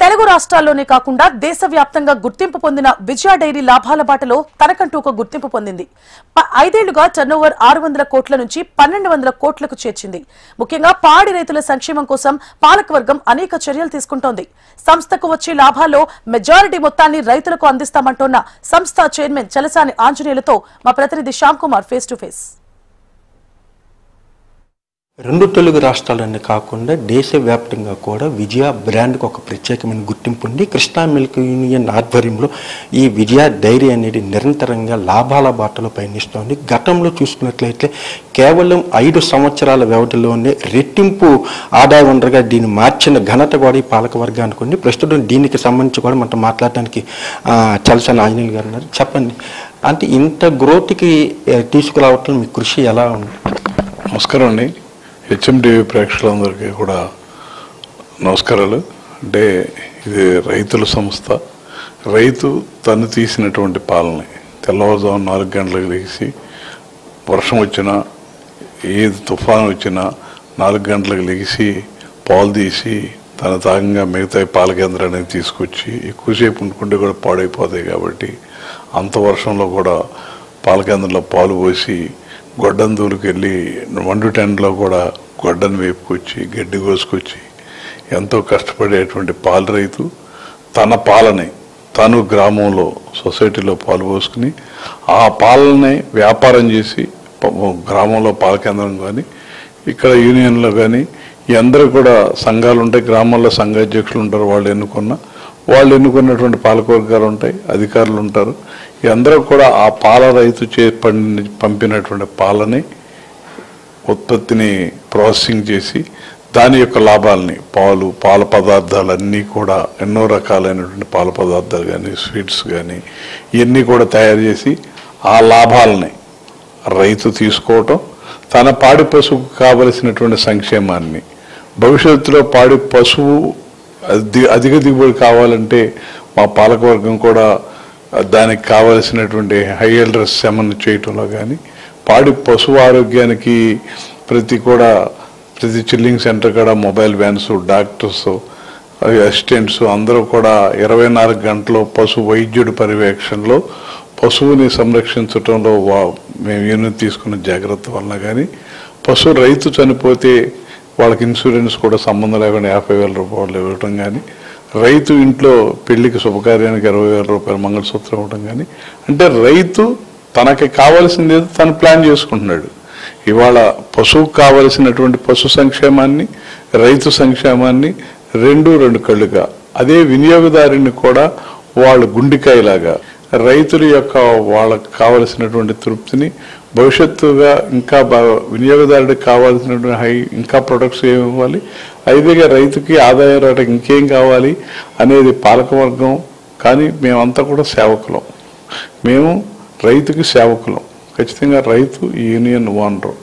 తెలుగు రాష్ట్రాల్లోనే కాకుండా దేశవ్యాప్తంగా గుర్తింపు పొందిన విజయ డైరీ లాభాల బాటలో తనకంటూ ఒక గుర్తింపు పొందింది. 5 ఏళ్లుగా టర్నోవర్ 600 కోట్ల నుంచి 1200 కోట్లకు చేర్చింది. ముఖ్యంగా పాడి రైతుల సంక్షేమం కోసం పాలకవర్గం అనేక చర్యలు తీసుకుంటోంది. సంస్థకు వచ్చే లాభాల్లో మెజారిటీ మొత్తాన్ని రైతులకు అందిస్తామంటోన్న సంస్థ చైర్మన్ చలసాని ఆంజనేయులతో మా ప్రతినిధి Shyam Kumar face to face. రెండు తెలుగు రాష్ట్రాలనే కాకుండా దేశవ్యాప్తంగా కూడా విజయ బ్రాండ్కి ఒక ప్రత్యేకమైన గుర్తింపు ఉంది. కృష్ణా మిల్క్ యూనియన్ ఆధ్వర్యంలో ఈ విజయ డైరీ అనేది నిరంతరంగా లాభాల బాటలో పయనిస్తోంది. గతంలో చూసుకున్నట్లయితే కేవలం 5 సంవత్సరాల వ్యవధిలోనే రెట్టింపు ఆదాయ వనరుగా దీన్ని మార్చిన ఘనత కూడా ఈ పాలకవర్గానికి ఉంది. ప్రస్తుతం దీనికి సంబంధించి కూడా మనతో మాట్లాడటానికి చలసాని ఆంజనేయులు గారు ఉన్నారు. చెప్పండి, అంటే ఇంత గ్రోత్కి తీసుకురావటం మీ కృషి ఎలా ఉంది? నమస్కారం అండి. హెచ్ఎంటీవీ ప్రేక్షకులందరికీ కూడా నమస్కారాలు. అంటే ఇది రైతుల సంస్థ. రైతు తను తీసినటువంటి పాలని తెల్లవారుజాము 4 గంటలకు లేచి వర్షం వచ్చినా ఏది తుఫాను వచ్చినా 4 గంటలకు లేచి పాలు తీసి తన తాగంగా మిగతా పాల కేంద్రాన్ని తీసుకొచ్చి ఎక్కువసేపు ఉండుకుంటే కూడా పాడైపోతాయి కాబట్టి అంత వర్షంలో కూడా పాల కేంద్రంలో పాలు పోసి గొడ్డను దూలుకెళ్ళి వండు టెండలో కూడా గొడ్డను వేపుకొచ్చి గడ్డి కోసుకొచ్చి ఎంతో కష్టపడేటువంటి పాల రైతు తన పాలని తను గ్రామంలో సొసైటీలో పాలు పోసుకుని ఆ పాలనే వ్యాపారం చేసి గ్రామంలో పాల కేంద్రం కానీ ఇక్కడ యూనియన్లో కానీ అందరూ కూడా సంఘాలు ఉంటాయి. గ్రామాల్లో సంఘాధ్యక్షులు ఉంటారు. వాళ్ళు ఎన్నుకున్నటువంటి పాలకవర్గాలు ఉంటాయి, అధికారులు ఉంటారు. అందరూ కూడా ఆ పాల రైతు పంపినటువంటి పాలని ఉత్పత్తిని ప్రాసెసింగ్ చేసి దాని యొక్క లాభాలని పాల పదార్థాలన్నీ కూడా ఎన్నో రకాలైనటువంటి పాల పదార్థాలు కానీ స్వీట్స్ కానీ ఇవన్నీ కూడా తయారు చేసి ఆ లాభాలని రైతు తీసుకోవటం, తన పాడి పశువుకు కావలసినటువంటి సంక్షేమాన్ని భవిష్యత్తులో పాడి పశువు అధిక దిగుబడి కావాలంటే మా పాలకవర్గం కూడా దానికి కావలసినటువంటి హై ఎల్డర్స్ శ్రమను చేయటంలో కానీ పాడి పశువు ఆరోగ్యానికి ప్రతి చిల్లింగ్ సెంటర్ కూడా మొబైల్ వ్యాన్స్, డాక్టర్స్, అసిస్టెంట్స్ అందరూ కూడా 24 గంటలు పశు వైద్యుడి పర్యవేక్షణలో పశువుని సంరక్షించడంలో మేము యూనియన్ తీసుకున్న జాగ్రత్త వలన కానీ పశువు రైతు చనిపోతే వాళ్ళకి ఇన్సూరెన్స్ కూడా సంబంధం లేకుండా 50,000 రూపాయలు ఇవ్వటం కానీ, రైతు ఇంట్లో పెళ్లికి శుభకార్యానికి 20,000 రూపాయలు మంగళసూత్రం ఇవ్వటం కానీ, అంటే రైతు తనకి కావాల్సింది ఏదో తను ప్లాన్ చేసుకుంటున్నాడు. ఇవాళ పశువుకు కావలసినటువంటి పశు సంక్షేమాన్ని రైతు సంక్షేమాన్ని రెండు కళ్ళుగా, అదే వినియోగదారుని కూడా వాళ్ళ గుండెకాయలాగా రైతుల యొక్క వాళ్ళకు కావలసినటువంటి తృప్తిని భవిష్యత్తుగా ఇంకా వినియోగదారుడికి కావాల్సినటువంటి ఇంకా ప్రొడక్ట్స్ ఏమి ఇవ్వాలి, ఐదుగా రైతుకి ఆదాయం రావడానికి ఇంకేం కావాలి అనేది పాలకవర్గం. కానీ మేమంతా కూడా సేవకులం, మేము రైతుకి సేవకులం. ఖచ్చితంగా రైతు ఈ యూనియన్ ఓనరు.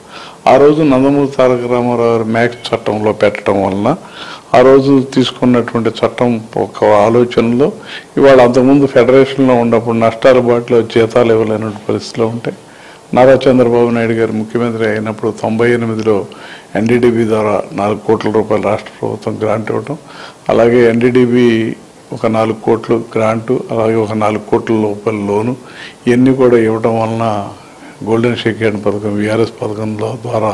ఆ రోజు నందమూరి తారక రామారావు మ్యాక్స్ చట్టంలో పెట్టడం వలన ఆ రోజు తీసుకున్నటువంటి చట్టం ఒక ఆలోచనలో ఇవాళ అంతకుముందు ఫెడరేషన్లో ఉన్నప్పుడు నష్టాల బాటలో జీతాలు ఇవ్వలేనటువంటి పరిస్థితిలో ఉంటాయి. నారా చంద్రబాబు నాయుడు గారు ముఖ్యమంత్రి అయినప్పుడు 98లో ఎన్డీడీబీ ద్వారా 4 కోట్ల రూపాయలు రాష్ట్ర ప్రభుత్వం గ్రాంట్ ఇవ్వటం, అలాగే ఎన్డీడీబీ ఒక 4 కోట్లు గ్రాంటు, అలాగే ఒక 4 కోట్ల రూపాయల లోను ఇవన్నీ కూడా ఇవ్వటం వలన గోల్డెన్ షేక్ హ్యాండ్ పథకం విఆర్ఎస్ పథకంలో ద్వారా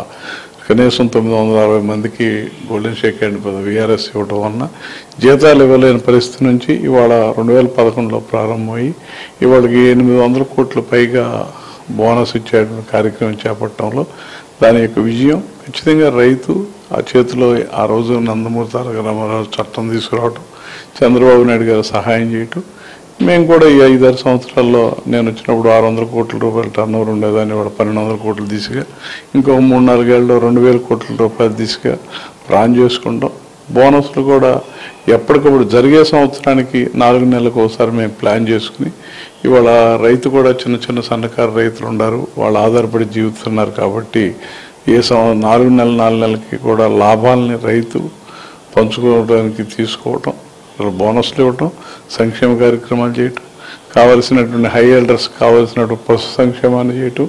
కనీసం 960 మందికి గోల్డెన్ షేక్ హ్యాండ్ విఆర్ఎస్ ఇవ్వటం వలన జీతాలు ఇవ్వలేని పరిస్థితి నుంచి ఇవాళ 2011లో ప్రారంభమయ్యి ఇవాళకి 800 కోట్ల పైగా బోనస్ ఇచ్చేటువంటి కార్యక్రమం చేపట్టడంలో దాని యొక్క విజయం ఖచ్చితంగా రైతు ఆ చేతిలో. ఆ రోజు నందమూరి తారక రామారావు చట్టం తీసుకురావటం, చంద్రబాబు నాయుడు గారు సహాయం చేయటం, మేము కూడా ఈ 5-6 సంవత్సరాల్లో నేను వచ్చినప్పుడు 600 కోట్ల రూపాయలు టర్నోవర్ ఉండేదాన్ని వాడు 1200 కోట్లు తీసుగా ఇంకొక 3-4 ఏళ్ళలో 2000 కోట్ల రూపాయలు తీసుగా ప్లాన్ చేసుకుంటాం. బోనస్లు కూడా ఎప్పటికప్పుడు జరిగే సంవత్సరానికి 4 నెలలకు ఒకసారి మేము ప్లాన్ చేసుకుని ఇవాళ రైతు కూడా చిన్న సన్నకారు రైతులు ఉన్నారు, వాళ్ళు ఆధారపడి జీవిస్తున్నారు. కాబట్టి 4 నెలలకి కూడా లాభాలని రైతు పంచుకోవడానికి తీసుకోవటం, బోనస్లు ఇవ్వటం, సంక్షేమ కార్యక్రమాలు చేయటం, కావలసినటువంటి హై ఎల్డర్స్ కావలసినటువంటి పశు సంక్షేమాన్ని చేయటం,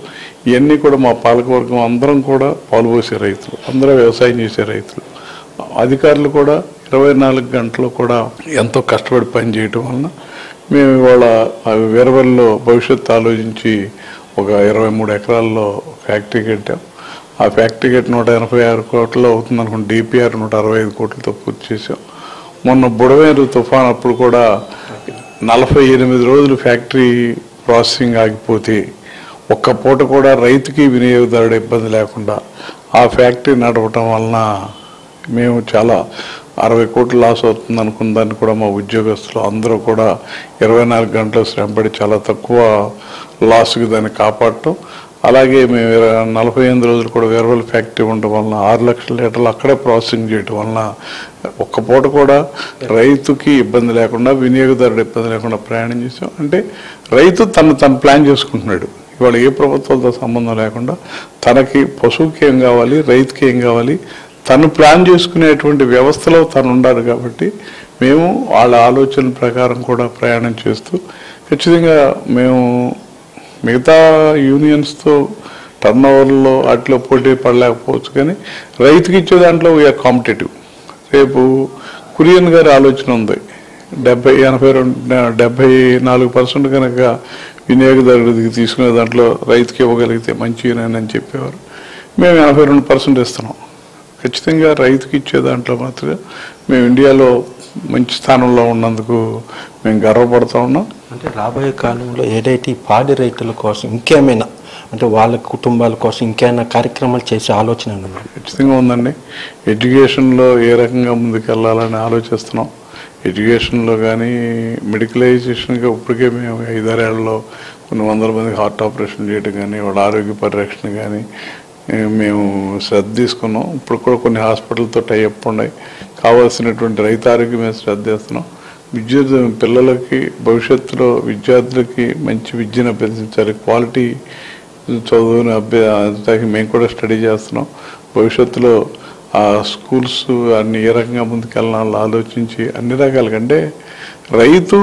ఇవన్నీ కూడా మా పాలకవర్గం అందరం కూడా పాల్పోసే రైతులు, అందరూ వ్యవసాయం చేసే రైతులు. అధికారులు కూడా 24 గంటలు కూడా ఎంతో కష్టపడి పనిచేయటం వలన మేము ఇవాళ వీరవల్లిలో భవిష్యత్తు ఆలోచించి ఒక 23 ఎకరాల్లో ఫ్యాక్టరీ కట్టాం. ఆ ఫ్యాక్టరీ కట్టి 186 కోట్లు అవుతుంది అనుకుంటే డిపిఆర్ 165 కోట్లతో పూర్తి చేసాం. మొన్న బుడవేరు తుఫాన్ అప్పుడు కూడా 48 రోజులు ఫ్యాక్టరీ ప్రాసెసింగ్ ఆగిపోతే ఒక్క పూట కూడా రైతుకి వినియోగదారుడు ఇబ్బంది లేకుండా ఆ ఫ్యాక్టరీ నడవటం వలన మేము చాలా 60 కోట్లు లాస్ అవుతుంది అనుకున్న దాన్ని కూడా మా ఉద్యోగస్తులు అందరూ కూడా 24 గంటలు శ్రమపడి చాలా తక్కువ లాస్కి దాన్ని కాపాడటం. అలాగే మేము 48 రోజులు కూడా వీరవల్లి ఫ్యాక్టరీ ఉండటం వలన 6 లక్షల లీటర్లు అక్కడే ప్రాసెసింగ్ చేయటం వలన ఒక్క పూట కూడా రైతుకి ఇబ్బంది లేకుండా వినియోగదారుడు ఇబ్బంది లేకుండా ప్రయాణం చేసాం. అంటే రైతు తను ప్లాన్ చేసుకుంటున్నాడు. ఇవాళ ఏ ప్రభుత్వాలతో సంబంధం లేకుండా తనకి పశువుకి ఏం కావాలి, రైతుకి ఏం కావాలి, తను ప్లాన్ చేసుకునేటువంటి వ్యవస్థలో తను ఉండాలి. కాబట్టి మేము వాళ్ళ ఆలోచన ప్రకారం కూడా ప్రయాణం చేస్తూ ఖచ్చితంగా మేము మిగతా యూనియన్స్తో టర్న్ ఓవర్లో వాటిలో పోటీ పడలేకపోవచ్చు, కానీ రైతుకి ఇచ్చే దాంట్లో వీఆర్ కాంపిటేటివ్. రేపు కురియన్ గారి ఆలోచన ఉంది 74% కనుక వినియోగదారుడికి తీసుకునే దాంట్లో రైతుకి ఇవ్వగలిగితే మంచి యూనియన్ అని చెప్పేవారు. మేము 82% ఇస్తున్నాం. ఖచ్చితంగా రైతుకి ఇచ్చే దాంట్లో మాత్రం మేము ఇండియాలో మంచి స్థానంలో ఉన్నందుకు మేము గర్వపడుతూ ఉన్నాం. అంటే రాబోయే కాలంలో ఏదైతే ఈ పాడి రైతుల కోసం ఇంకేమైనా అంటే వాళ్ళ కుటుంబాల కోసం ఇంకేమైనా కార్యక్రమాలు చేసే ఆలోచన ఉంది? ఖచ్చితంగా ఉందండి. ఎడ్యుకేషన్లో ఏ రకంగా ముందుకెళ్ళాలని ఆలోచిస్తున్నాం. ఎడ్యుకేషన్లో కానీ మెడికలైజేషన్గా ఇప్పటికే మేము 5-6 ఏళ్లలో కొన్ని వందల మందికి హార్ట్ ఆపరేషన్ చేయడం కానీ వాళ్ళ ఆరోగ్య పరిరక్షణ కానీ మేము శ్రద్ధ తీసుకున్నాం. ఇప్పుడు కూడా కొన్ని హాస్పిటల్తో టైఅప్ ఉన్నాయి. కావాల్సినటువంటి రైతు ఆరోగ్యం మీద శ్రద్ధ చేస్తున్నాం. పిల్లలకి భవిష్యత్తులో విద్యార్థులకి మంచి విద్యను అభ్యసించాలి, క్వాలిటీ చదువుని అభ్యర్థి మేము కూడా స్టడీ చేస్తున్నాం. భవిష్యత్తులో ఆ స్కూల్స్ అన్ని ఏ రకంగా ముందుకెళ్ళాలో ఆలోచించి అన్ని రకాల కంటే రైతు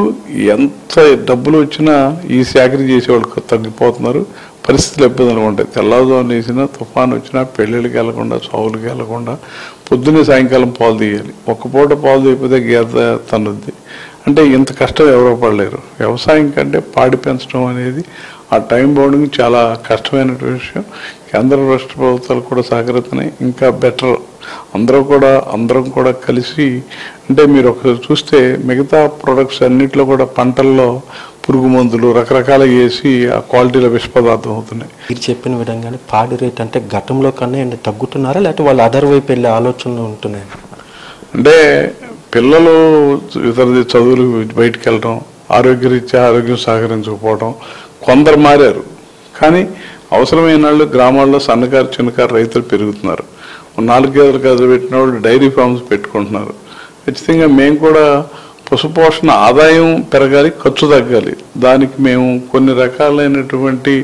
ఎంత డబ్బులు వచ్చినా ఈ సేకరణ చేసేవాళ్ళు తగ్గిపోతున్నారు. పరిస్థితులు ఇబ్బందులు ఉంటాయి. తెల్లవారుజామున వేసినా తుఫాను వచ్చినా పెళ్ళిళ్ళకి వెళ్లకుండా చావులకి వెళ్లకుండా పొద్దున్నే సాయంకాలం పాలు తీయాలి. ఒక్క పూట పాలు తీయకపోతే గీత తనుద్ది. అంటే ఇంత కష్టం ఎవరో పడలేరు. వ్యవసాయం కంటే పాడి పెంచడం అనేది ఆ టైం బౌండింగ్ చాలా కష్టమైన విషయం. కేంద్ర రాష్ట్ర ప్రభుత్వాలు కూడా సహకరిస్తున్నాయి. ఇంకా బెటర్ అందరం కూడా కలిసి అంటే మీరు ఒకసారి చూస్తే మిగతా ప్రొడక్ట్స్ అన్నింటిలో కూడా పంటల్లో పురుగు మందులు రకరకాలుగా వేసి ఆ క్వాలిటీలో విష పదార్థం అవుతున్నాయి. మీరు చెప్పిన విధంగానే పాడి రేట్ అంటే గతంలో కన్నా తగ్గుతున్నారా లేకపోతే వాళ్ళు అదర్ వైపు వెళ్ళే ఆలోచనలు ఉంటున్నాయి? అంటే పిల్లలు ఇతర చదువులు బయటికి వెళ్ళడం, ఆరోగ్యరీత్యా ఆరోగ్యం సహకరించకపోవడం, కొందరు మారారు. కానీ అవసరమైన వాళ్ళు గ్రామాల్లో సన్నకారు చిన్నకారు రైతులు పెరుగుతున్నారు. 4 గేదెలు గదులు పెట్టిన వాళ్ళు డైరీ ఫార్మ్స్ పెట్టుకుంటున్నారు. ఖచ్చితంగా మేము కూడా పశుపోషణ ఆదాయం పెరగాలి, ఖర్చు తగ్గాలి. దానికి మేము కొన్ని రకాలైనటువంటి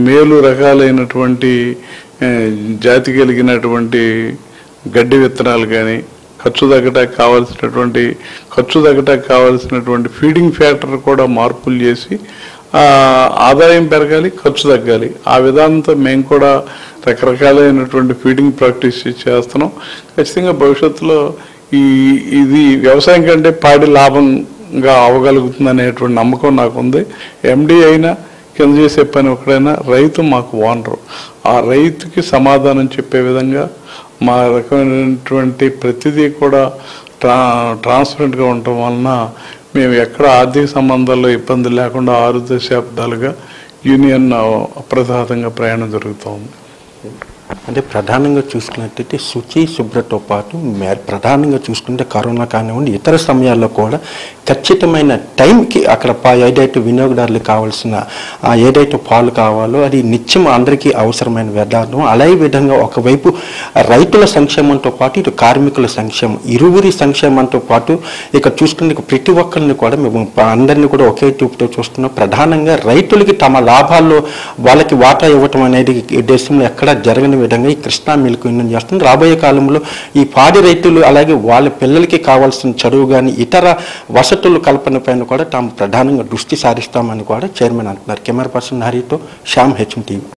మేలు రకాలైనటువంటి జాతి కలిగినటువంటి గడ్డి విత్తనాలు కానీ ఖర్చు తగ్గటానికి కావాల్సినటువంటి ఫీడింగ్ ఫ్యాక్టర్ కూడా మార్పులు చేసి ఆదాయం పెరగాలి, ఖర్చు తగ్గాలి. ఆ విధానంతో మేము కూడా రకరకాలైనటువంటి ఫీడింగ్ ప్రాక్టీస్ చేస్తున్నాం. ఖచ్చితంగా భవిష్యత్తులో ఇది వ్యవసాయం కంటే పాడి లాభంగా అవ్వగలుగుతుంది అనేటువంటి నమ్మకం నాకు ఉంది. ఎండి అయినా కింద చేసే పని ఒకడైనా రైతు మాకు ఓనరు. ఆ రైతుకి సమాధానం చెప్పే విధంగా మా రకమైనటువంటి ప్రతిదీ కూడా ట్రాన్స్పరెంట్గా ఉండటం వలన మేము ఎక్కడ ఆర్థిక సంబంధాల్లో ఇబ్బంది లేకుండా 6 దశాబ్దాలుగా యూనియన్ అప్రతిహతంగా ప్రయాణం జరుగుతోంది. అంటే ప్రధానంగా చూసుకున్నట్టయితే శుచి శుభ్రతో పాటు ప్రధానంగా చూసుకుంటే కరోనా కానివ్వండి ఇతర సమయాల్లో కూడా ఖచ్చితమైన టైంకి అక్కడ ఏదైతే వినియోగదారులకు కావాల్సిన ఏదైతే పాలు కావాలో అది నిత్యం అందరికీ అవసరమైన వ్యర్థం. అలాగే విధంగా ఒకవైపు రైతుల సంక్షేమంతో పాటు ఇటు కార్మికుల సంక్షేమం ఇరువురి సంక్షేమంతో పాటు ఇక చూసుకుంటే ప్రతి ఒక్కరిని కూడా మేము అందరినీ కూడా ఒకే చూపుతో చూస్తున్నాం. ప్రధానంగా రైతులకి తమ లాభాల్లో వాళ్ళకి వాటా ఇవ్వటం అనేది దేశంలో ఎక్కడా జరగని విధంగా ఈ కృష్ణా మిల్క్ యూనియన్ చేస్తుంది. రాబోయే కాలంలో ఈ పాడి రైతులు అలాగే వాళ్ళ పిల్లలకి కావాల్సిన చదువు కానీ ఇతర వసతుల కల్పన పైన కూడా తాము ప్రధానంగా దృష్టి సారిస్తామని కూడా చైర్మన్ అంటున్నారు. కెమెరా పర్సన్ హరితో శ్యామ్, HM TV.